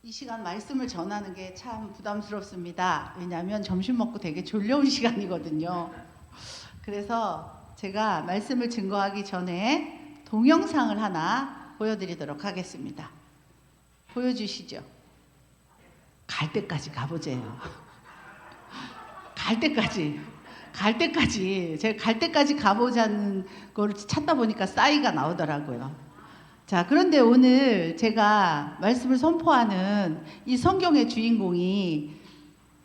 이 시간 말씀을 전하는 게 참 부담스럽습니다. 왜냐하면 점심 먹고 되게 졸려온 시간이거든요. 그래서 제가 말씀을 증거하기 전에 동영상을 하나 보여드리도록 하겠습니다. 보여주시죠. 갈 때까지 가보재요. 갈 때까지 제가 갈 때까지 가보자는 걸 찾다 보니까 싸이가 나오더라고요. 자, 그런데 오늘 제가 말씀을 선포하는 이 성경의 주인공이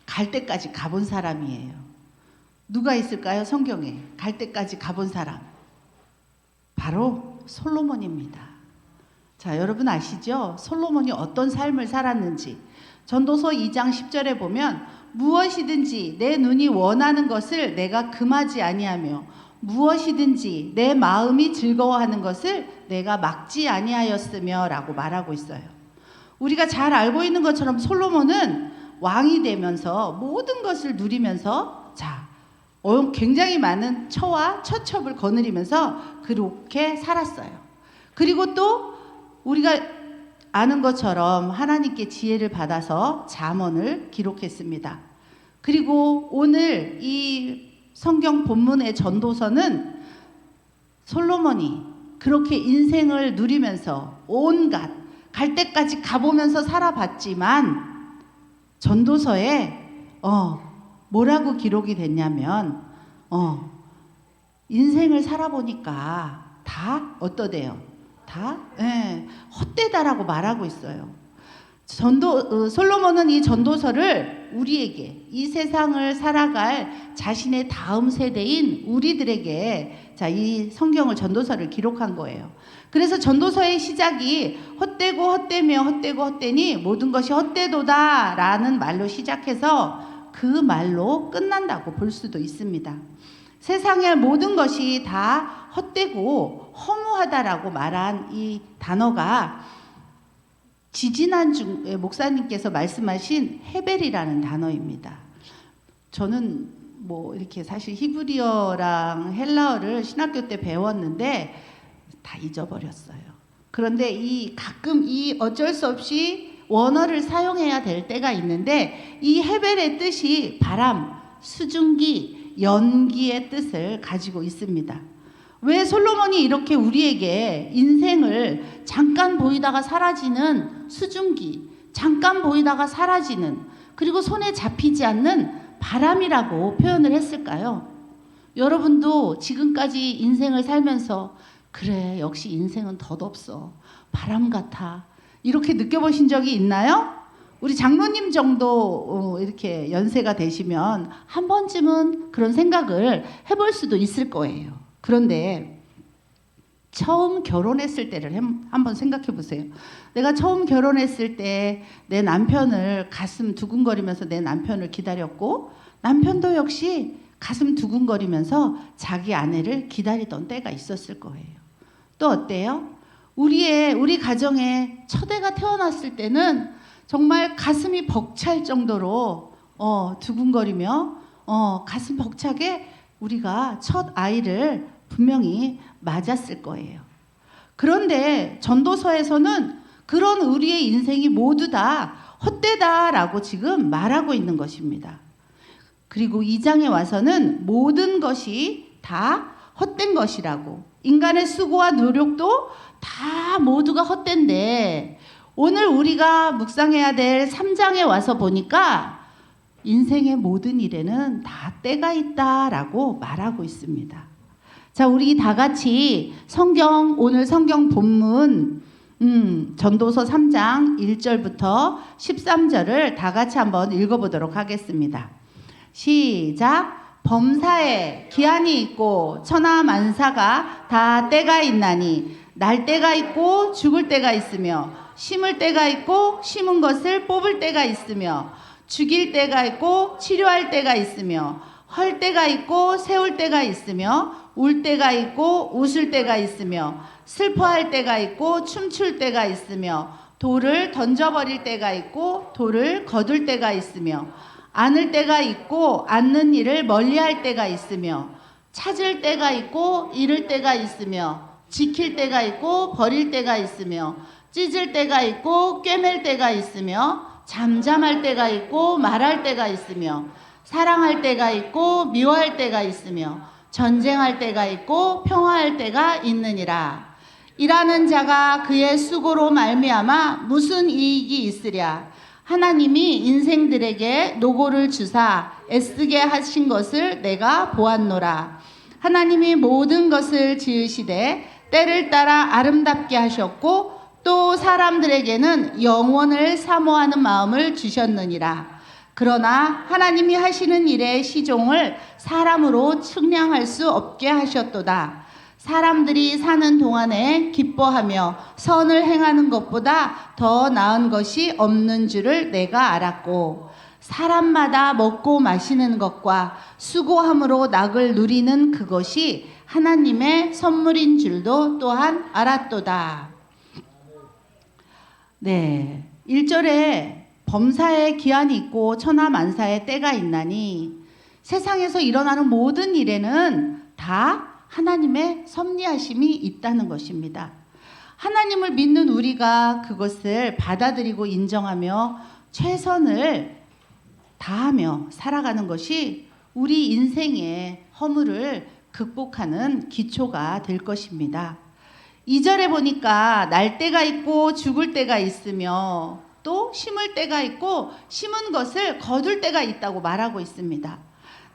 갈 때까지 가본 사람이에요. 누가 있을까요? 성경에 갈 때까지 가본 사람. 바로 솔로몬입니다. 자, 여러분 아시죠? 솔로몬이 어떤 삶을 살았는지. 전도서 2장 10절에 보면 무엇이든지 내 눈이 원하는 것을 내가 금하지 아니하며 무엇이든지 내 마음이 즐거워하는 것을 내가 막지 아니하였으며 라고 말하고 있어요. 우리가 잘 알고 있는 것처럼 솔로몬은 왕이 되면서 모든 것을 누리면서 굉장히 많은 처와 처첩을 거느리면서 그렇게 살았어요. 그리고 또 우리가 아는 것처럼 하나님께 지혜를 받아서 잠언을 기록했습니다. 그리고 오늘 이 성경 본문의 전도서는 솔로몬이 그렇게 인생을 누리면서 온갖 갈 때까지 가보면서 살아봤지만 전도서에 뭐라고 기록이 됐냐면 인생을 살아보니까 다 어떠대요? 다 헛되다라고 말하고 있어요. 솔로몬은 이 전도서를 우리에게 이 세상을 살아갈 자신의 다음 세대인 우리들에게 이 성경을 전도서를 기록한 거예요. 그래서 전도서의 시작이 헛되고 헛되며 헛되고 헛되니 모든 것이 헛되도다 라는 말로 시작해서 그 말로 끝난다고 볼 수도 있습니다. 세상의 모든 것이 다 헛되고 허무하다라고 말한 이 단어가 지지난주에 목사님께서 말씀하신 헤벨이라는 단어입니다. 저는 이렇게 사실 히브리어랑 헬라어를 신학교 때 배웠는데 다 잊어버렸어요. 그런데 가끔 어쩔 수 없이 원어를 사용해야 될 때가 있는데 이 헤벨의 뜻이 바람, 수증기, 연기의 뜻을 가지고 있습니다. 왜 솔로몬이 이렇게 우리에게 인생을 잠깐 보이다가 사라지는 수증기, 잠깐 보이다가 사라지는, 그리고 손에 잡히지 않는 바람이라고 표현을 했을까요? 여러분도 지금까지 인생을 살면서 그래, 역시 인생은 덧없어, 바람 같아, 이렇게 느껴보신 적이 있나요? 우리 장로님 정도 이렇게 연세가 되시면 한 번쯤은 그런 생각을 해볼 수도 있을 거예요. 그런데 처음 결혼했을 때를 한번 생각해 보세요. 내가 처음 결혼했을 때 내 남편을 가슴 두근거리면서 내 남편을 기다렸고 남편도 역시 가슴 두근거리면서 자기 아내를 기다리던 때가 있었을 거예요. 또 어때요? 우리 가정에 첫애가 태어났을 때는 정말 가슴이 벅찰 정도로 두근거리며 가슴 벅차게 우리가 첫 아이를 분명히 맞았을 거예요. 그런데 전도서에서는 그런 우리의 인생이 모두 다 헛되다라고 지금 말하고 있는 것입니다. 그리고 2장에 와서는 모든 것이 다 헛된 것이라고, 인간의 수고와 노력도 다 모두가 헛된데 오늘 우리가 묵상해야 될 3장에 와서 보니까 인생의 모든 일에는 다 때가 있다라고 말하고 있습니다. 자, 우리 다 같이 오늘 성경 본문 전도서 3장 1절부터 13절을 다 같이 한번 읽어보도록 하겠습니다. 시작. 범사에 기한이 있고 천하 만사가 다 때가 있나니 날 때가 있고 죽을 때가 있으며 심을 때가 있고 심은 것을 뽑을 때가 있으며 죽일 때가 있고 치료할 때가 있으며 헐 때가 있고 세울 때가 있으며 울 때가 있고 웃을 때가 있으며 슬퍼할 때가 있고 춤출 때가 있으며 돌을 던져버릴 때가 있고 돌을 거둘 때가 있으며 안을 때가 있고 않는 일을 멀리할 때가 있으며 찾을 때가 있고 잃을 때가 있으며 지킬 때가 있고 버릴 때가 있으며 찢을 때가 있고 꿰맬 때가 있으며 잠잠할 때가 있고 말할 때가 있으며 사랑할 때가 있고 미워할 때가 있으며 전쟁할 때가 있고 평화할 때가 있느니라. 일하는 자가 그의 수고로 말미암아 무슨 이익이 있으랴. 하나님이 인생들에게 노고를 주사 애쓰게 하신 것을 내가 보았노라. 하나님이 모든 것을 지으시되 때를 따라 아름답게 하셨고 또 사람들에게는 영원을 사모하는 마음을 주셨느니라. 그러나 하나님이 하시는 일의 시종을 사람으로 측량할 수 없게 하셨도다. 사람들이 사는 동안에 기뻐하며 선을 행하는 것보다 더 나은 것이 없는 줄을 내가 알았고 사람마다 먹고 마시는 것과 수고함으로 낙을 누리는 그것이 하나님의 선물인 줄도 또한 알았도다. 네, 1절에 범사에 기한이 있고 천하만사에 때가 있나니 세상에서 일어나는 모든 일에는 다 하나님의 섭리하심이 있다는 것입니다. 하나님을 믿는 우리가 그것을 받아들이고 인정하며 최선을 다하며 살아가는 것이 우리 인생의 허물을 극복하는 기초가 될 것입니다. 2절에 보니까 날 때가 있고 죽을 때가 있으며 또 심을 때가 있고 심은 것을 거둘 때가 있다고 말하고 있습니다.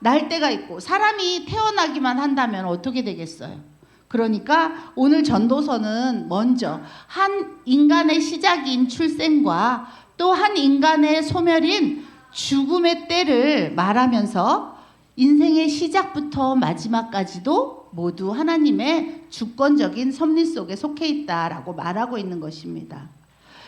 날 때가 있고 사람이 태어나기만 한다면 어떻게 되겠어요? 그러니까 오늘 전도서는 먼저 한 인간의 시작인 출생과 또 한 인간의 소멸인 죽음의 때를 말하면서 인생의 시작부터 마지막까지도 모두 하나님의 주권적인 섭리 속에 속해 있다라고 말하고 있는 것입니다.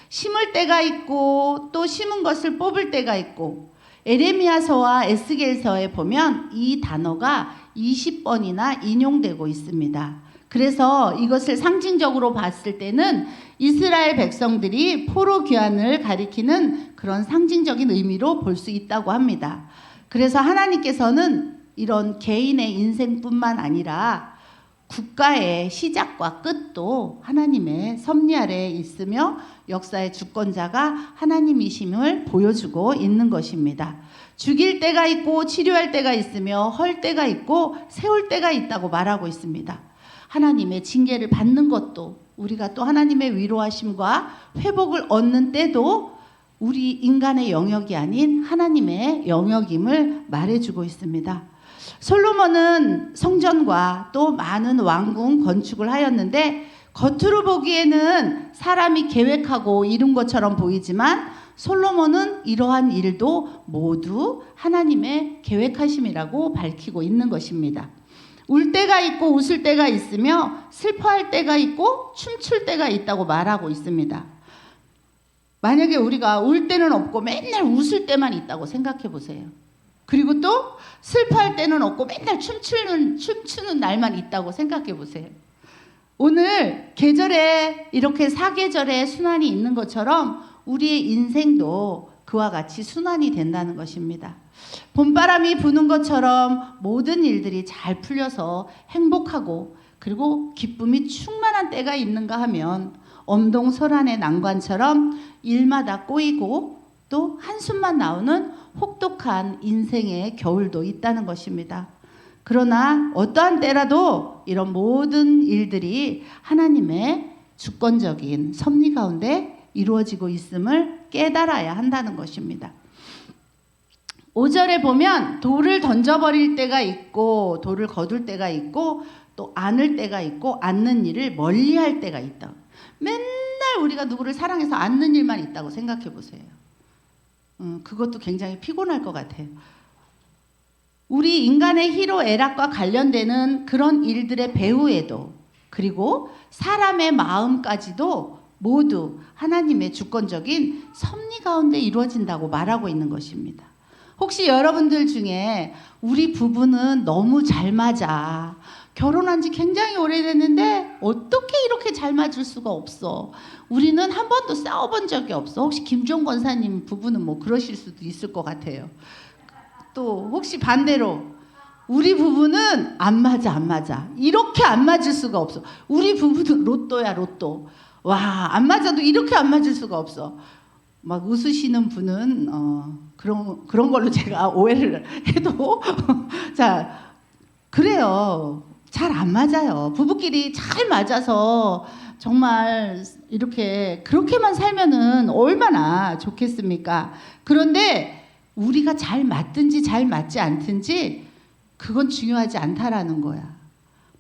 심을 때가 있고 또 심은 것을 뽑을 때가 있고 에레미야서와 에스겔서에 보면 이 단어가 20번이나 인용되고 있습니다. 그래서 이것을 상징적으로 봤을 때는 이스라엘 백성들이 포로 귀환을 가리키는 그런 상징적인 의미로 볼 수 있다고 합니다. 그래서 하나님께서는 이런 개인의 인생뿐만 아니라 국가의 시작과 끝도 하나님의 섭리 아래에 있으며 역사의 주권자가 하나님이심을 보여주고 있는 것입니다. 죽일 때가 있고 치료할 때가 있으며 헐 때가 있고 세울 때가 있다고 말하고 있습니다. 하나님의 징계를 받는 것도 우리가 또 하나님의 위로하심과 회복을 얻는 때도 우리 인간의 영역이 아닌 하나님의 영역임을 말해주고 있습니다. 솔로몬은 성전과 또 많은 왕궁 건축을 하였는데 겉으로 보기에는 사람이 계획하고 이룬 것처럼 보이지만 솔로몬은 이러한 일도 모두 하나님의 계획하심이라고 밝히고 있는 것입니다. 울 때가 있고 웃을 때가 있으며 슬퍼할 때가 있고 춤출 때가 있다고 말하고 있습니다. 만약에 우리가 울 때는 없고 맨날 웃을 때만 있다고 생각해 보세요. 그리고 또 슬퍼할 때는 없고 맨날 춤추는 날만 있다고 생각해 보세요. 오늘 계절에 이렇게 사계절의 순환이 있는 것처럼 우리의 인생도 그와 같이 순환이 된다는 것입니다. 봄바람이 부는 것처럼 모든 일들이 잘 풀려서 행복하고 그리고 기쁨이 충만한 때가 있는가 하면 엄동설한의 난관처럼 일마다 꼬이고 또 한숨만 나오는 혹독한 인생의 겨울도 있다는 것입니다. 그러나 어떠한 때라도 이런 모든 일들이 하나님의 주권적인 섭리 가운데 이루어지고 있음을 깨달아야 한다는 것입니다. 5절에 보면 돌을 던져버릴 때가 있고 돌을 거둘 때가 있고 또 안을 때가 있고 안는 일을 멀리할 때가 있다. 맨날 우리가 누구를 사랑해서 안는 일만 있다고 생각해 보세요. 그것도 굉장히 피곤할 것 같아요. 우리 인간의 희로애락과 관련되는 그런 일들의 배후에도 그리고 사람의 마음까지도 모두 하나님의 주권적인 섭리 가운데 이루어진다고 말하고 있는 것입니다. 혹시 여러분들 중에 우리 부부는 너무 잘 맞아. 결혼한 지 굉장히 오래됐는데 어떻게 이렇게 잘 맞을 수가 없어. 우리는 한 번도 싸워본 적이 없어. 혹시 김종 권사님 부부는 뭐 그러실 수도 있을 것 같아요. 또 혹시 반대로 우리 부부는 안 맞아. 이렇게 안 맞을 수가 없어. 우리 부부는 로또야 로또. 와, 안 맞아도 이렇게 안 맞을 수가 없어. 막 웃으시는 분은 그런 걸로 제가 오해를 해도 자, 그래요. 잘 안 맞아요. 부부끼리 잘 맞아서 정말 이렇게 그렇게만 살면은 얼마나 좋겠습니까? 그런데 우리가 잘 맞든지 잘 맞지 않든지 그건 중요하지 않다라는 거야.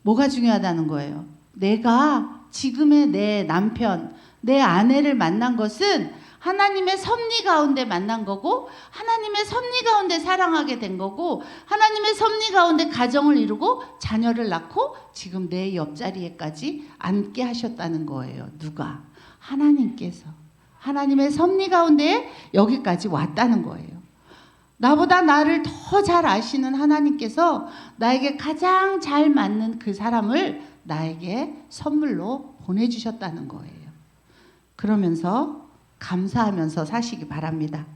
뭐가 중요하다는 거예요? 내가 지금의 내 남편, 내 아내를 만난 것은 하나님의 섭리 가운데 만난 거고, 하나님의 섭리 가운데 사랑하게 된 거고, 하나님의 섭리 가운데 가정을 이루고 자녀를 낳고 지금 내 옆자리에까지 앉게 하셨다는 거예요. 누가? 하나님께서. 하나님의 섭리 가운데 여기까지 왔다는 거예요. 나보다 나를 더 잘 아시는 하나님께서 나에게 가장 잘 맞는 그 사람을 나에게 선물로 보내주셨다는 거예요. 그러면서 감사하면서 사시기 바랍니다.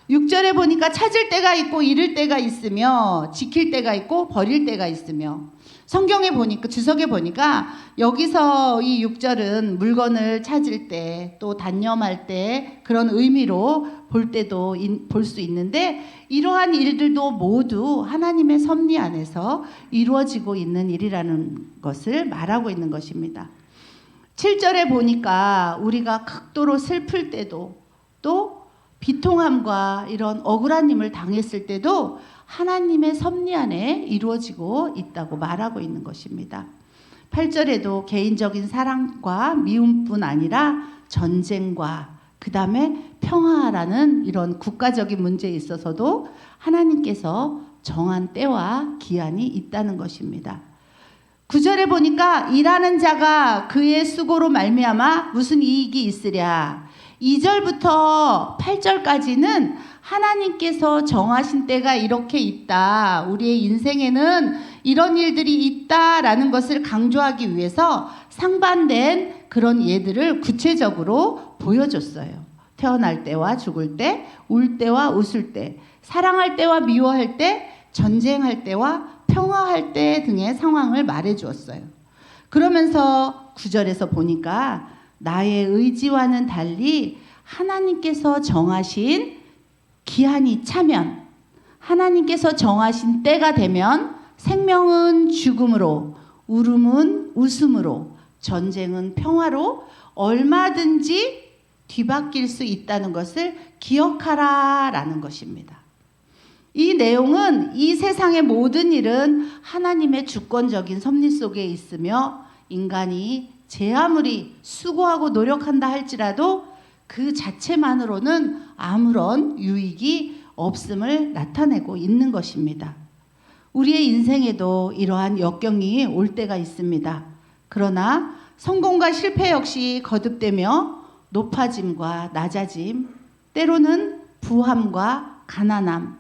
6절에 보니까 찾을 때가 있고 잃을 때가 있으며 지킬 때가 있고 버릴 때가 있으며, 성경에 보니까 주석에 보니까 여기서 이 6절은 물건을 찾을 때 또 단념할 때 그런 의미로 볼 때도 볼 수 있는데, 이러한 일들도 모두 하나님의 섭리 안에서 이루어지고 있는 일이라는 것을 말하고 있는 것입니다. 7절에 보니까 우리가 극도로 슬플 때도 또 비통함과 이런 억울한 일을 당했을 때도 하나님의 섭리 안에 이루어지고 있다고 말하고 있는 것입니다. 8절에도 개인적인 사랑과 미움뿐 아니라 전쟁과 그 다음에 평화라는 이런 국가적인 문제에 있어서도 하나님께서 정한 때와 기한이 있다는 것입니다. 9절에 보니까 일하는 자가 그의 수고로 말미암아 무슨 이익이 있으랴. 2절부터 8절까지는 하나님께서 정하신 때가 이렇게 있다, 우리의 인생에는 이런 일들이 있다라는 것을 강조하기 위해서 상반된 그런 예들을 구체적으로 보여줬어요. 태어날 때와 죽을 때, 울 때와 웃을 때, 사랑할 때와 미워할 때, 전쟁할 때와 평화할 때 등의 상황을 말해 주었어요. 그러면서 9절에서 보니까 나의 의지와는 달리 하나님께서 정하신 기한이 차면, 하나님께서 정하신 때가 되면 생명은 죽음으로, 울음은 웃음으로, 전쟁은 평화로 얼마든지 뒤바뀔 수 있다는 것을 기억하라라는 것입니다. 이 내용은 이 세상의 모든 일은 하나님의 주권적인 섭리 속에 있으며 인간이 제 아무리 수고하고 노력한다 할지라도 그 자체만으로는 아무런 유익이 없음을 나타내고 있는 것입니다. 우리의 인생에도 이러한 역경이 올 때가 있습니다. 그러나 성공과 실패 역시 거듭되며 높아짐과 낮아짐, 때로는 부함과 가난함,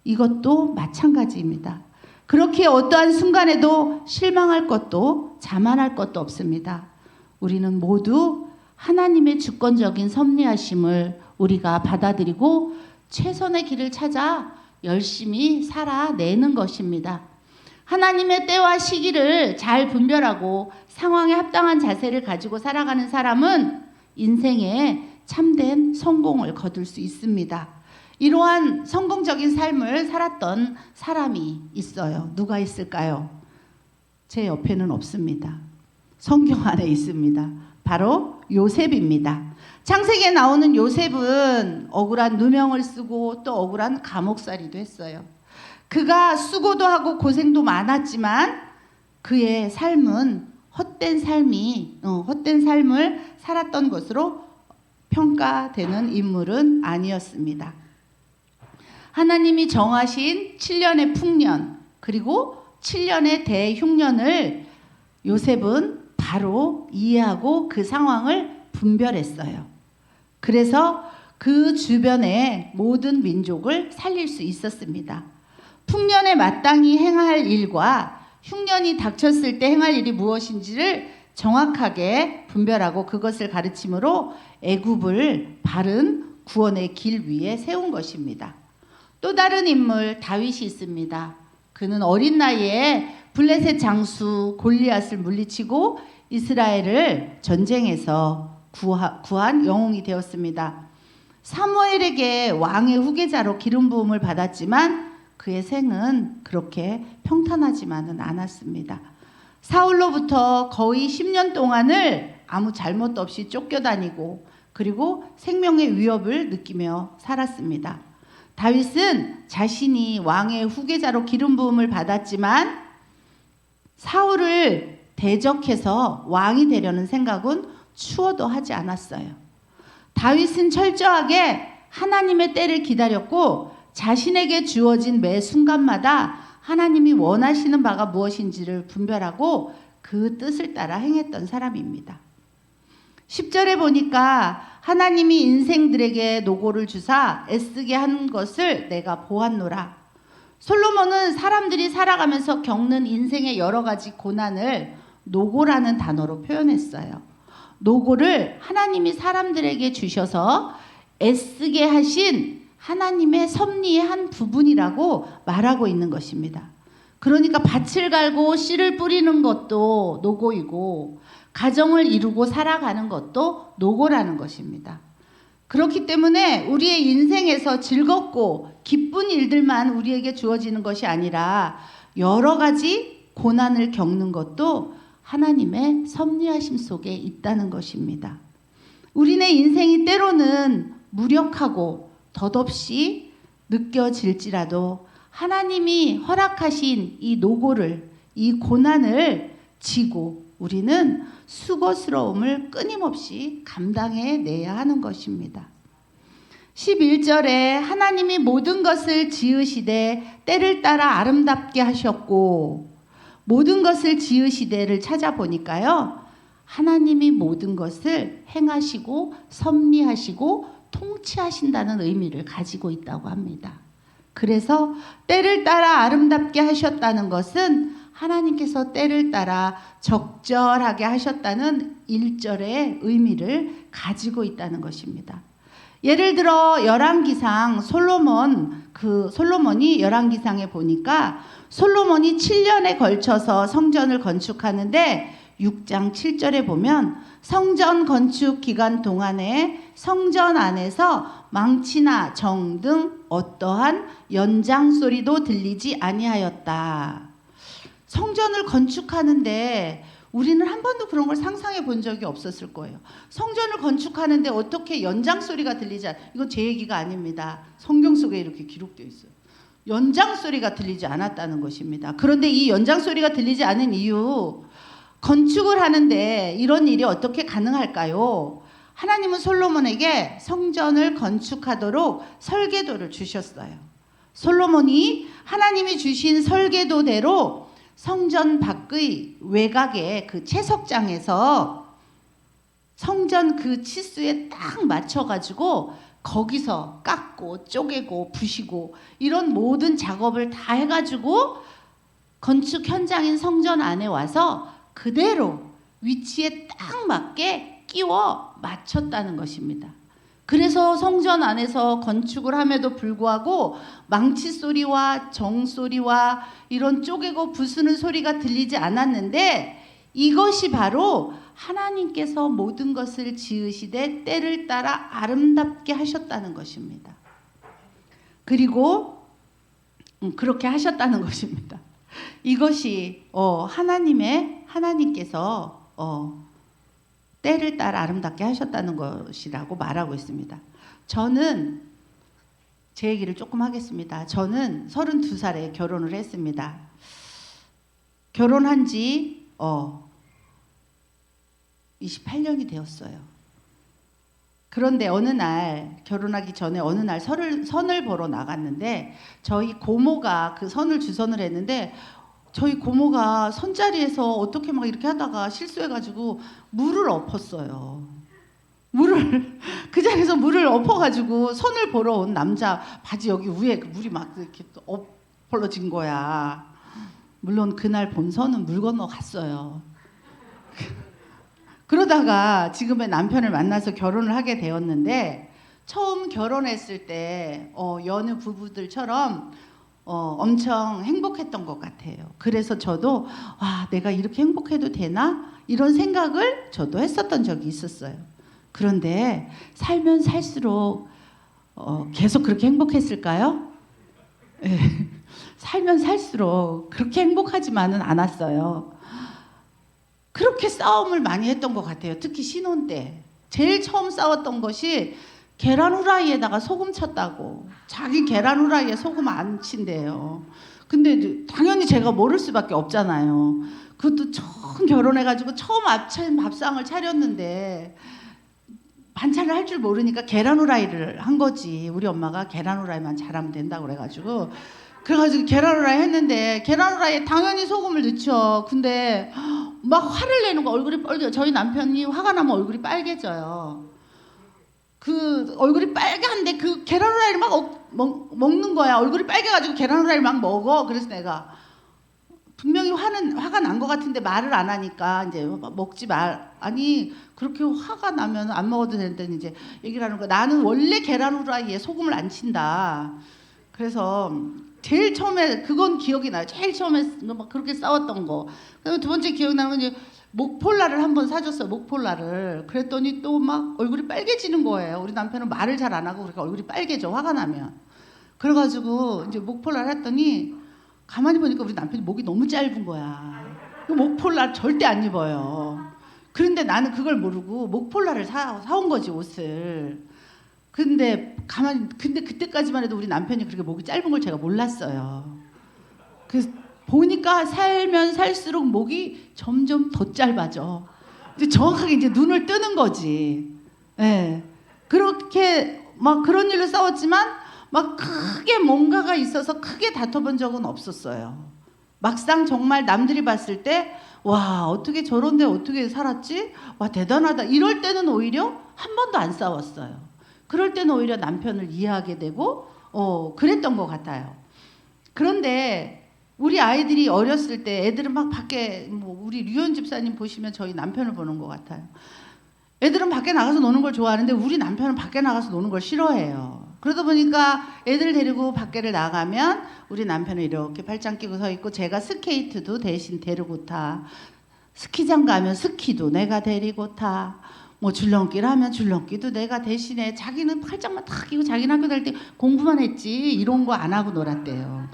이것도 마찬가지입니다. 그렇게 어떠한 순간에도 실망할 것도 자만할 것도 없습니다. 우리는 모두 하나님의 주권적인 섭리하심을 우리가 받아들이고 최선의 길을 찾아 열심히 살아내는 것입니다. 하나님의 때와 시기를 잘 분별하고 상황에 합당한 자세를 가지고 살아가는 사람은 인생에 참된 성공을 거둘 수 있습니다. 이러한 성공적인 삶을 살았던 사람이 있어요. 누가 있을까요? 제 옆에는 없습니다. 성경 안에 있습니다. 바로 요셉입니다. 창세기에 나오는 요셉은 억울한 누명을 쓰고 또 억울한 감옥살이도 했어요. 그가 수고도 하고 고생도 많았지만 그의 삶은 헛된 삶을 살았던 것으로 평가되는 인물은 아니었습니다. 하나님이 정하신 7년의 풍년 그리고 7년의 대흉년을 요셉은 바로 이해하고 그 상황을 분별했어요. 그래서 그 주변의 모든 민족을 살릴 수 있었습니다. 풍년에 마땅히 행할 일과 흉년이 닥쳤을 때 행할 일이 무엇인지를 정확하게 분별하고 그것을 가르침으로 애굽을 바른 구원의 길 위에 세운 것입니다. 또 다른 인물 다윗이 있습니다. 그는 어린 나이에 블레셋 장수 골리앗을 물리치고 이스라엘을 전쟁에서 구한 영웅이 되었습니다. 사무엘에게 왕의 후계자로 기름 부음을 받았지만 그의 생은 그렇게 평탄하지만은 않았습니다. 사울로부터 거의 10년 동안을 아무 잘못도 없이 쫓겨다니고 그리고 생명의 위협을 느끼며 살았습니다. 다윗은 자신이 왕의 후계자로 기름 부음을 받았지만 사울을 대적해서 왕이 되려는 생각은 추워도 하지 않았어요. 다윗은 철저하게 하나님의 때를 기다렸고 자신에게 주어진 매 순간마다 하나님이 원하시는 바가 무엇인지를 분별하고 그 뜻을 따라 행했던 사람입니다. 10절에 보니까 하나님이 인생들에게 노고를 주사 애쓰게 한 것을 내가 보았노라. 솔로몬은 사람들이 살아가면서 겪는 인생의 여러 가지 고난을 노고라는 단어로 표현했어요. 노고를 하나님이 사람들에게 주셔서 애쓰게 하신 하나님의 섭리의 한 부분이라고 말하고 있는 것입니다. 그러니까 밭을 갈고 씨를 뿌리는 것도 노고이고 가정을 이루고 살아가는 것도 노고라는 것입니다. 그렇기 때문에 우리의 인생에서 즐겁고 기쁜 일들만 우리에게 주어지는 것이 아니라 여러 가지 고난을 겪는 것도 하나님의 섭리하심 속에 있다는 것입니다. 우리네 인생이 때로는 무력하고 덧없이 느껴질지라도 하나님이 허락하신 이 노고를, 이 고난을 지고 우리는 수고스러움을 끊임없이 감당해내야 하는 것입니다. 11절에 하나님이 모든 것을 지으시되 때를 따라 아름답게 하셨고, 모든 것을 지으시되를 찾아보니까요, 하나님이 모든 것을 행하시고 섭리하시고 통치하신다는 의미를 가지고 있다고 합니다. 그래서 때를 따라 아름답게 하셨다는 것은 하나님께서 때를 따라 적절하게 하셨다는 1절의 의미를 가지고 있다는 것입니다. 예를 들어 열왕기상 솔로몬이 열왕기상에 보니까 솔로몬이 7년에 걸쳐서 성전을 건축하는데 6장 7절에 보면 성전 건축 기간 동안에 성전 안에서 망치나 정 등 어떠한 연장 소리도 들리지 아니하였다. 성전을 건축하는데 우리는 한 번도 그런 걸 상상해 본 적이 없었을 거예요. 성전을 건축하는데 어떻게 연장 소리가 들리지 이건 제 얘기가 아닙니다. 성경 속에 이렇게 기록되어 있어요. 연장 소리가 들리지 않았다는 것입니다. 그런데 이 연장 소리가 들리지 않은 이유, 건축을 하는데 이런 일이 어떻게 가능할까요? 하나님은 솔로몬에게 성전을 건축하도록 설계도를 주셨어요. 솔로몬이 하나님이 주신 설계도대로 성전 밖의 외곽의 그 채석장에서 성전 그 치수에 딱 맞춰가지고 거기서 깎고 쪼개고 부시고 이런 모든 작업을 다 해가지고 건축 현장인 성전 안에 와서 그대로 위치에 딱 맞게 끼워 맞췄다는 것입니다. 그래서 성전 안에서 건축을 함에도 불구하고 망치 소리와 정 소리와 이런 쪼개고 부수는 소리가 들리지 않았는데 이것이 바로 하나님께서 모든 것을 지으시되 때를 따라 아름답게 하셨다는 것입니다. 그리고 그렇게 하셨다는 것입니다. 이것이 하나님께서 때를 따라 아름답게 하셨다는 것이라고 말하고 있습니다. 저는 제 얘기를 조금 하겠습니다. 저는 32살에 결혼을 했습니다. 결혼한 지 28년이 되었어요. 그런데 어느 날 결혼하기 전에 어느 날 선을 보러 나갔는데 저희 고모가 그 선을 주선을 했는데 저희 고모가 선자리에서 어떻게 막 이렇게 하다가 실수해가지고 물을 엎었어요. 그 자리에서 물을 엎어가지고 선을 보러 온 남자 바지 여기 위에 그 물이 막 이렇게 엎어진 거야. 물론 그날 본 선은 물 건너 갔어요. 그러다가 지금의 남편을 만나서 결혼을 하게 되었는데 처음 결혼했을 때 여느 부부들처럼 엄청 행복했던 것 같아요. 그래서 저도 내가 이렇게 행복해도 되나? 이런 생각을 저도 했었던 적이 있었어요. 그런데 살면 살수록 계속 그렇게 행복했을까요? 네. 살면 살수록 그렇게 행복하지만은 않았어요. 그렇게 싸움을 많이 했던 것 같아요. 특히 신혼 때. 제일 처음 싸웠던 것이 계란 후라이에다가 소금 쳤다고. 자기 계란 후라이에 소금 안 친대요. 근데 당연히 제가 모를 수밖에 없잖아요. 그것도 처음 결혼해가지고 처음 아침 밥상을 차렸는데 반찬을 할 줄 모르니까 계란 후라이를 한 거지. 우리 엄마가 계란 후라이만 잘하면 된다고 그래가지고 계란 후라이 했는데 계란 후라이에 당연히 소금을 넣죠. 근데 막 화를 내는 거. 얼굴이 빨개. 저희 남편이 화가 나면 얼굴이 빨개져요. 그 얼굴이 빨개한데 그 계란 후라이를 막 먹는 거야. 얼굴이 빨개가지고 계란 후라이를 막 먹어. 그래서 내가 분명히 화가 난 것 같은데 말을 안 하니까 이제 먹지 말. 아니 그렇게 화가 나면 안 먹어도 된다는 이제 얘기를 하는 거야. 나는 원래 계란 후라이에 소금을 안 친다. 그래서 제일 처음에 그건 기억이 나요. 제일 처음에 막 그렇게 싸웠던 거. 그다음에 두 번째 기억나는 건 이제 목폴라를 한번 사줬어요. 목폴라를. 그랬더니 또 막 얼굴이 빨개지는 거예요. 우리 남편은 말을 잘 안 하고 그러니까 얼굴이 빨개져. 화가 나면. 그래가지고 이제 목폴라를 했더니 가만히 보니까 우리 남편이 목이 너무 짧은 거야. 목폴라 절대 안 입어요. 그런데 나는 그걸 모르고 목폴라를 사온 거지, 옷을. 근데 그때까지만 해도 우리 남편이 그렇게 목이 짧은 걸 제가 몰랐어요. 그래서 보니까 살면 살수록 목이 점점 더 짧아져. 이제 정확하게 이제 눈을 뜨는 거지. 예. 그렇게 막 그런 일로 싸웠지만 막 크게 뭔가가 있어서 크게 다퉈본 적은 없었어요. 막상 정말 남들이 봤을 때 와, 어떻게 저런데 어떻게 살았지? 와, 대단하다. 이럴 때는 오히려 한 번도 안 싸웠어요. 그럴 때는 오히려 남편을 이해하게 되고 그랬던 것 같아요. 그런데 우리 아이들이 어렸을 때 애들은 막 밖에 우리 류현 집사님 보시면 저희 남편을 보는 것 같아요. 애들은 밖에 나가서 노는 걸 좋아하는데 우리 남편은 밖에 나가서 노는 걸 싫어해요. 그러다 보니까 애들 데리고 밖에를 나가면 우리 남편은 이렇게 팔짱 끼고 서 있고 제가 스케이트도 대신 데리고 타. 스키장 가면 스키도 내가 데리고 타. 뭐 줄넘기를 하면 줄넘기도 내가 대신에. 자기는 팔짱만 탁 끼고 자기는 학교 다닐 때 공부만 했지 이런 거 안 하고 놀았대요.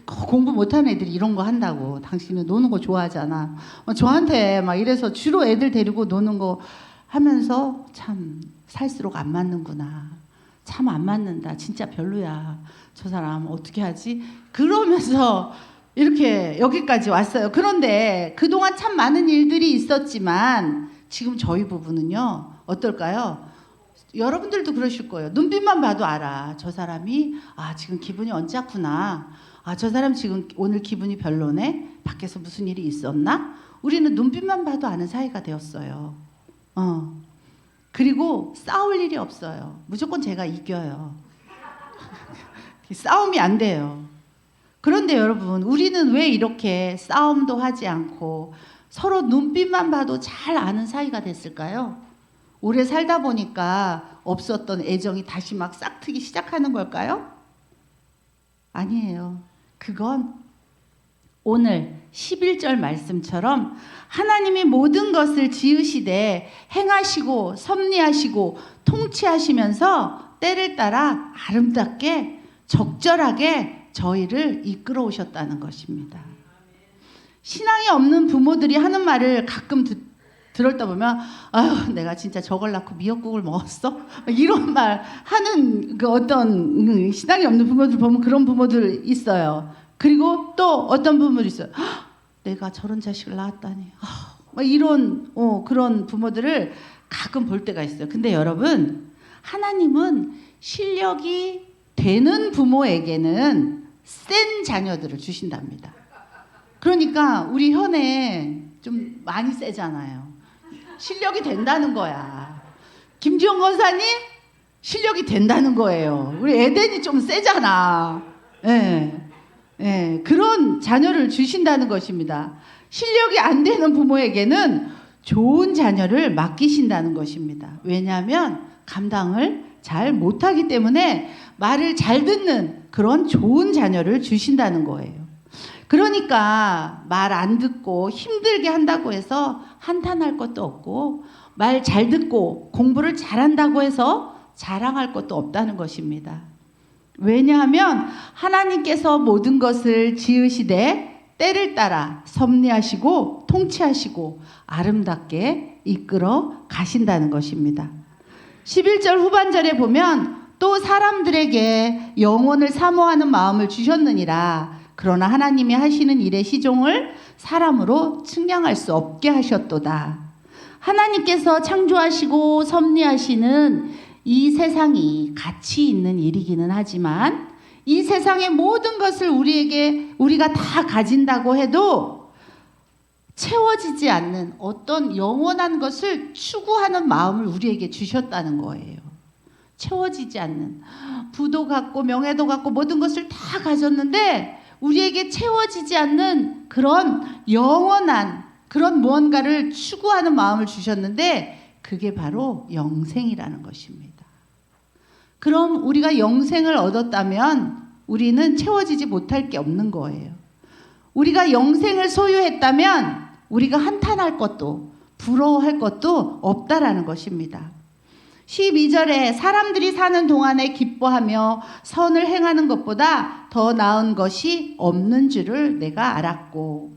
공부 못하는 애들이 이런 거 한다고. 당신은 노는 거 좋아하잖아. 저한테 막 이래서 주로 애들 데리고 노는 거 하면서 참 살수록 안 맞는구나. 참 안 맞는다. 진짜 별로야. 저 사람 어떻게 하지? 그러면서 이렇게 여기까지 왔어요. 그런데 그동안 참 많은 일들이 있었지만 지금 저희 부부는요. 어떨까요? 여러분들도 그러실 거예요. 눈빛만 봐도 알아. 저 사람이 지금 기분이 언짢구나. 저 사람 지금 오늘 기분이 별로네. 밖에서 무슨 일이 있었나? 우리는 눈빛만 봐도 아는 사이가 되었어요. 그리고 싸울 일이 없어요. 무조건 제가 이겨요. 싸움이 안 돼요. 그런데 여러분, 우리는 왜 이렇게 싸움도 하지 않고 서로 눈빛만 봐도 잘 아는 사이가 됐을까요? 오래 살다 보니까 없었던 애정이 다시 막 싹트기 시작하는 걸까요? 아니에요. 그건 오늘 11절 말씀처럼 하나님이 모든 것을 지으시되 행하시고 섭리하시고 통치하시면서 때를 따라 아름답게 적절하게 저희를 이끌어 오셨다는 것입니다. 신앙이 없는 부모들이 하는 말을 가끔 들었다 보면 아유 내가 진짜 저걸 낳고 미역국을 먹었어? 이런 말 하는 그 어떤 신앙이 없는 부모들 보면 그런 부모들 있어요. 그리고 또 어떤 부모들이 있어요. 내가 저런 자식을 낳았다니. 막 이런 그런 부모들을 가끔 볼 때가 있어요. 근데 여러분 하나님은 실력이 되는 부모에게는 센 자녀들을 주신답니다. 그러니까 우리 현에 좀 많이 세잖아요. 실력이 된다는 거야. 김지영 권사님 실력이 된다는 거예요. 우리 에덴이 좀 세잖아. 그런 자녀를 주신다는 것입니다. 실력이 안 되는 부모에게는 좋은 자녀를 맡기신다는 것입니다. 왜냐하면 감당을 잘 못하기 때문에 말을 잘 듣는 그런 좋은 자녀를 주신다는 거예요. 그러니까 말 안 듣고 힘들게 한다고 해서 한탄할 것도 없고 말 잘 듣고 공부를 잘한다고 해서 자랑할 것도 없다는 것입니다. 왜냐하면 하나님께서 모든 것을 지으시되 때를 따라 섭리하시고 통치하시고 아름답게 이끌어 가신다는 것입니다. 11절 후반절에 보면 또 사람들에게 영혼을 사모하는 마음을 주셨느니라. 그러나 하나님이 하시는 일의 시종을 사람으로 측량할 수 없게 하셨도다. 하나님께서 창조하시고 섭리하시는 이 세상이 가치 있는 일이기는 하지만 이 세상의 모든 것을 우리가 다 가진다고 해도 채워지지 않는 어떤 영원한 것을 추구하는 마음을 우리에게 주셨다는 거예요. 채워지지 않는 부도 갖고 명예도 갖고 모든 것을 다 가졌는데 우리에게 채워지지 않는 그런 영원한 그런 무언가를 추구하는 마음을 주셨는데 그게 바로 영생이라는 것입니다. 그럼 우리가 영생을 얻었다면 우리는 채워지지 못할 게 없는 거예요. 우리가 영생을 소유했다면 우리가 한탄할 것도 부러워할 것도 없다라는 것입니다. 12절에 사람들이 사는 동안에 기뻐하며 선을 행하는 것보다 더 나은 것이 없는 줄을 내가 알았고,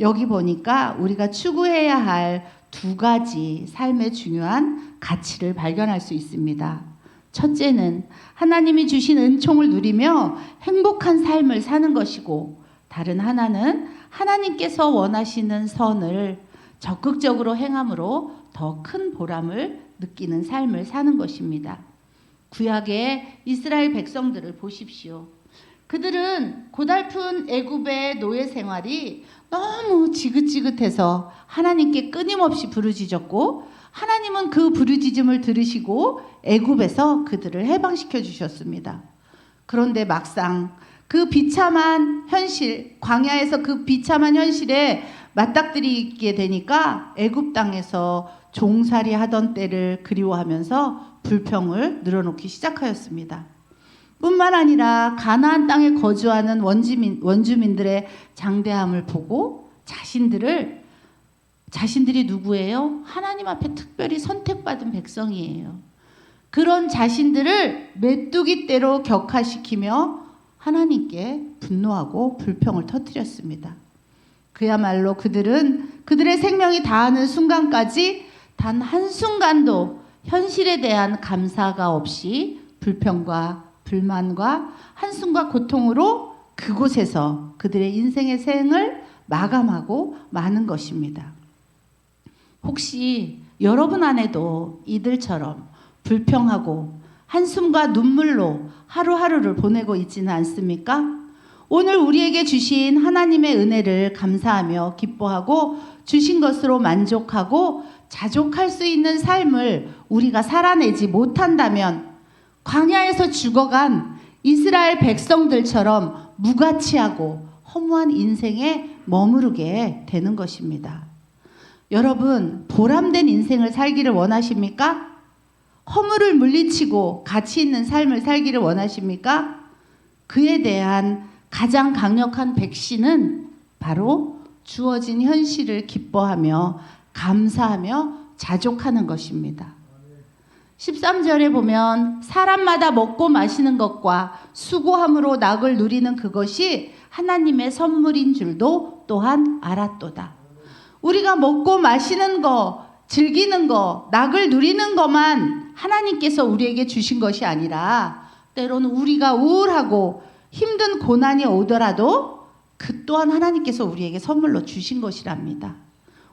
여기 보니까 우리가 추구해야 할 두 가지 삶의 중요한 가치를 발견할 수 있습니다. 첫째는 하나님이 주신 은총을 누리며 행복한 삶을 사는 것이고, 다른 하나는 하나님께서 원하시는 선을 적극적으로 행함으로 더 큰 보람을 느끼는 삶을 사는 것입니다. 구약의 이스라엘 백성들을 보십시오. 그들은 고달픈 애굽의 노예 생활이 너무 지긋지긋해서 하나님께 끊임없이 부르짖었고, 하나님은 그 부르짖음을 들으시고 애굽에서 그들을 해방시켜 주셨습니다. 그런데 막상 그 비참한 현실, 광야에서 그 비참한 현실에 맞닥뜨리게 되니까 애굽 땅에서 종살이 하던 때를 그리워하면서 불평을 늘어놓기 시작하였습니다. 뿐만 아니라 가나안 땅에 거주하는 원주민들의 장대함을 보고 자신들이 누구예요? 하나님 앞에 특별히 선택받은 백성이에요. 그런 자신들을 메뚜기떼로 격하시키며 하나님께 분노하고 불평을 터뜨렸습니다. 그야말로 그들의 생명이 다하는 순간까지 단 한순간도 현실에 대한 감사가 없이 불평과 불만과 한숨과 고통으로 그곳에서 그들의 인생의 생을 마감하고 마는 것입니다. 혹시 여러분 안에도 이들처럼 불평하고 한숨과 눈물로 하루하루를 보내고 있지는 않습니까? 오늘 우리에게 주신 하나님의 은혜를 감사하며 기뻐하고 주신 것으로 만족하고 자족할 수 있는 삶을 우리가 살아내지 못한다면 광야에서 죽어간 이스라엘 백성들처럼 무가치하고 허무한 인생에 머무르게 되는 것입니다. 여러분, 보람된 인생을 살기를 원하십니까? 허물을 물리치고 가치 있는 삶을 살기를 원하십니까? 그에 대한 가장 강력한 백신은 바로 주어진 현실을 기뻐하며 감사하며 자족하는 것입니다. 13절에 보면 사람마다 먹고 마시는 것과 수고함으로 낙을 누리는 그것이 하나님의 선물인 줄도 또한 알았도다. 우리가 먹고 마시는 거, 즐기는 거, 낙을 누리는 것만 하나님께서 우리에게 주신 것이 아니라 때로는 우리가 우울하고 힘든 고난이 오더라도 그 또한 하나님께서 우리에게 선물로 주신 것이랍니다.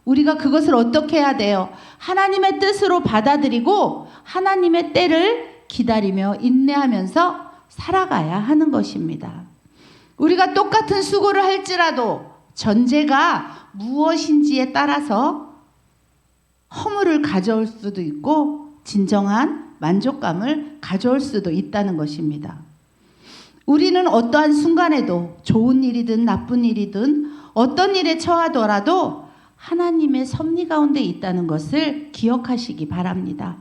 우리가 그것을 어떻게 해야 돼요? 하나님의 뜻으로 받아들이고 하나님의 때를 기다리며 인내하면서 살아가야 하는 것입니다. 우리가 똑같은 수고를 할지라도 전제가 무엇인지에 따라서 허물을 가져올 수도 있고 진정한 만족감을 가져올 수도 있다는 것입니다. 우리는 어떠한 순간에도 좋은 일이든 나쁜 일이든 어떤 일에 처하더라도 하나님의 섭리 가운데 있다는 것을 기억하시기 바랍니다.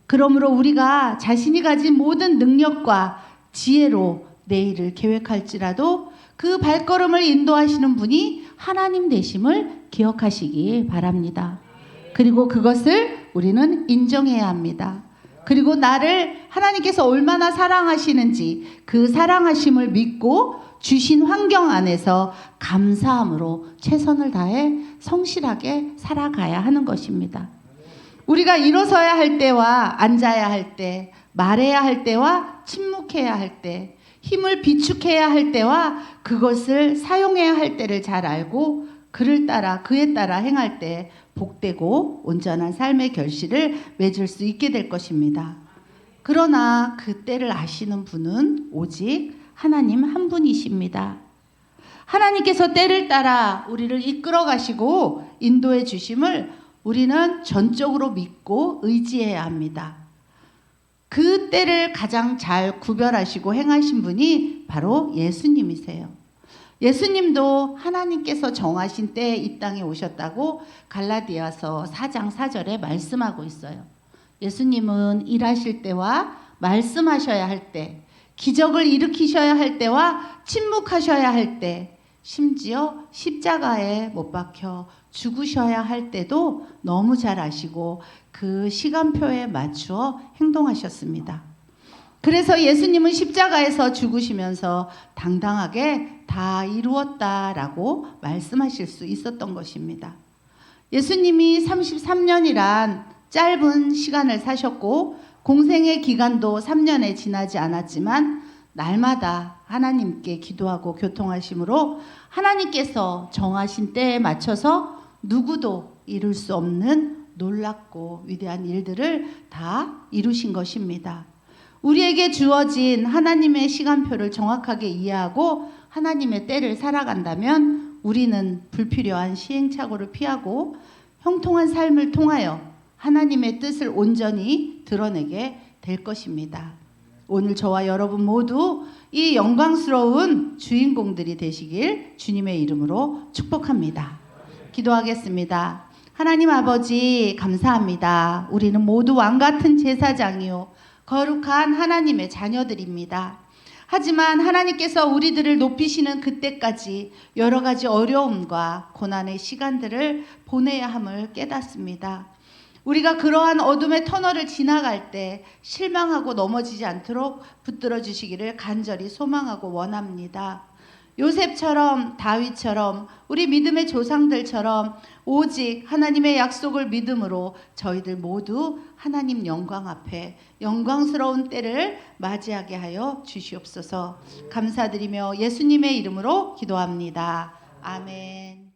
그러므로 우리가 자신이 가진 모든 능력과 지혜로 내일을 계획할지라도 그 발걸음을 인도하시는 분이 하나님 되심을 기억하시기 바랍니다. 그리고 그것을 우리는 인정해야 합니다. 그리고 나를 하나님께서 얼마나 사랑하시는지 그 사랑하심을 믿고 주신 환경 안에서 감사함으로 최선을 다해 성실하게 살아가야 하는 것입니다. 우리가 일어서야 할 때와 앉아야 할 때, 말해야 할 때와 침묵해야 할 때, 힘을 비축해야 할 때와 그것을 사용해야 할 때를 잘 알고 그를 따라 그에 따라 행할 때 복되고 온전한 삶의 결실을 맺을 수 있게 될 것입니다. 그러나 그 때를 아시는 분은 오직 하나님 한 분이십니다. 하나님께서 때를 따라 우리를 이끌어 가시고 인도해 주심을 우리는 전적으로 믿고 의지해야 합니다. 그 때를 가장 잘 구별하시고 행하신 분이 바로 예수님이세요. 예수님도 하나님께서 정하신 때에 이 땅에 오셨다고 갈라디아서 4장 4절에 말씀하고 있어요. 예수님은 일하실 때와 말씀하셔야 할 때, 기적을 일으키셔야 할 때와 침묵하셔야 할 때, 심지어 십자가에 못 박혀 죽으셔야 할 때도 너무 잘 아시고 그 시간표에 맞추어 행동하셨습니다. 그래서 예수님은 십자가에서 죽으시면서 당당하게 다 이루었다라고 말씀하실 수 있었던 것입니다. 예수님이 33년이란 짧은 시간을 사셨고 공생의 기간도 3년에 지나지 않았지만 날마다 하나님께 기도하고 교통하심으로 하나님께서 정하신 때에 맞춰서 누구도 이룰 수 없는 놀랍고 위대한 일들을 다 이루신 것입니다. 우리에게 주어진 하나님의 시간표를 정확하게 이해하고 하나님의 때를 살아간다면 우리는 불필요한 시행착오를 피하고 형통한 삶을 통하여 하나님의 뜻을 온전히 드러내게 될 것입니다. 오늘 저와 여러분 모두 이 영광스러운 주인공들이 되시길 주님의 이름으로 축복합니다. 기도하겠습니다. 하나님 아버지 감사합니다. 우리는 모두 왕같은 제사장이요 거룩한 하나님의 자녀들입니다. 하지만 하나님께서 우리들을 높이시는 그때까지 여러 가지 어려움과 고난의 시간들을 보내야 함을 깨닫습니다. 우리가 그러한 어둠의 터널을 지나갈 때 실망하고 넘어지지 않도록 붙들어 주시기를 간절히 소망하고 원합니다. 요셉처럼 다윗처럼 우리 믿음의 조상들처럼 오직 하나님의 약속을 믿음으로 저희들 모두 하나님 영광 앞에 영광스러운 때를 맞이하게 하여 주시옵소서. 감사드리며 예수님의 이름으로 기도합니다. 아멘.